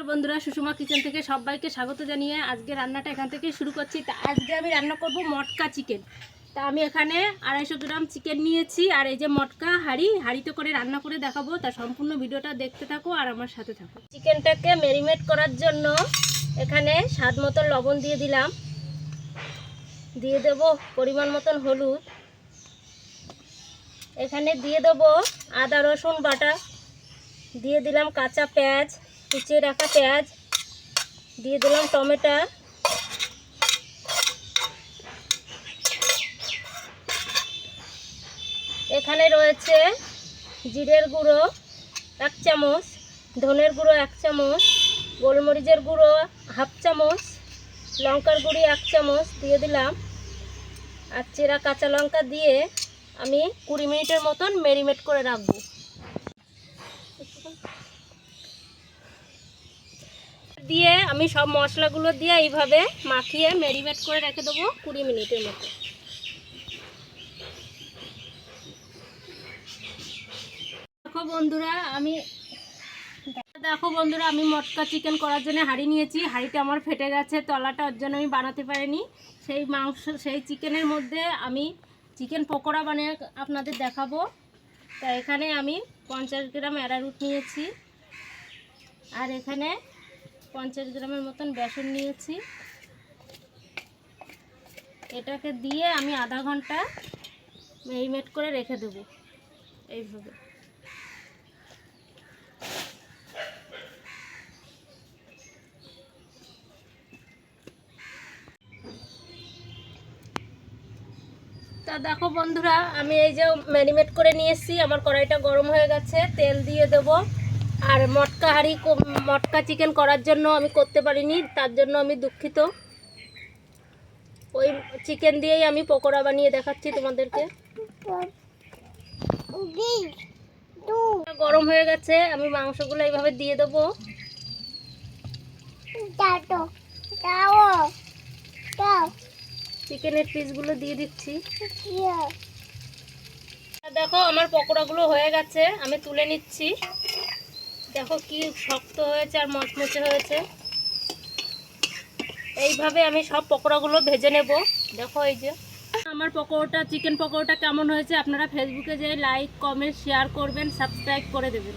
বন্ধুরা, সুষমা কিচেন থেকে সবাইকে স্বাগত জানিয়ে আজকে রান্নাটা এখান থেকে শুরু করছি। তা আজকে আমি রান্না করব মটকা চিকেন। তা আমি এখানে 250 গ্রাম চিকেন নিয়েছি, আর এই যে মটকা হাঁড়িতে করে রান্না করে দেখাবো। তা সম্পূর্ণ ভিডিওটা দেখতে থাকো আর আমার সাথে থাকো। চিকেনটাকে ম্যারিনেট করার জন্য এখানে স্বাদ মতো লবণ দিয়ে দিলাম, দিয়ে দেব পরিমাণ মতন হলুদ, এখানে দিয়ে দেব আদা রসুন বাটা, দিয়ে দিলাম কাঁচা পেঁয়াজ, কুচিয়ে রাখা পেঁয়াজ, দিয়ে দিলাম টমেটো, এখানে রয়েছে জিরের গুঁড়ো 1 চামচ, ধনের গুঁড়ো 1 চামচ, গোলমরিচের গুঁড়ো 1/2 চামচ, লঙ্কার গুঁড়ি 1 চামচ দিয়ে দিলাম, আর চেরা কাঁচা লঙ্কা দিয়ে আমি 20 মিনিটের মতন ম্যারিনেট করে রাখবো। দিয়ে আমি সব মশলাগুলো দিয়ে এইভাবে মাখিয়ে ম্যারিনেট করে রেখে দেবো 20 মিনিটের মতো। দেখো বন্ধুরা, আমি মটকা চিকেন করার জন্য হাঁড়ি নিয়েছি। হাঁড়িটা আমার ফেটে গেছে তলাটা, ওর জন্য আমি বানাতে পারিনি। সেই চিকেনের মধ্যে আমি চিকেন পকোড়া বানিয়ে আপনাদের দেখাবো। তা এখানে আমি 50 গ্রাম অ্যারারুট নিয়েছি, আর এখানে 50 গ্রামের মতন বেসন নিয়েছি। এটাকে দিয়ে আমি আধা ঘন্টা ম্যারিনেট করে রেখে দেবো এইভাবে। তা দেখো বন্ধুরা, আমি এই যে ম্যারিনেট করে নিয়ে এসেছি, আমার কড়াইটা গরম হয়ে গেছে, তেল দিয়ে দেব। আর মটকা চিকেন করার জন্য আমি করতে পারিনি, তার জন্য আমি দুঃখিত। ওই চিকেন দিয়েই আমি পকোড়া বানিয়ে দেখাচ্ছি তোমাদেরকে। গরম হয়ে গেছে, আমি মাংসগুলো এইভাবে দিয়ে দেবো। চিকেনের পিসগুলো দিয়ে দিচ্ছি। দেখো আমার পকোড়াগুলো হয়ে গেছে, আমি তুলে নিচ্ছি। দেখো কি শক্ত হয়েছে আর মচমচে হয়েছে। এইভাবে আমি সব পকোড়াগুলো ভেজে নেব। দেখো এই যে আমার চিকেন পকোড়াটা কেমন হয়েছে, আপনারা ফেসবুকে যেয়ে লাইক কমেন্ট শেয়ার করবেন, সাবস্ক্রাইব করে দেবেন।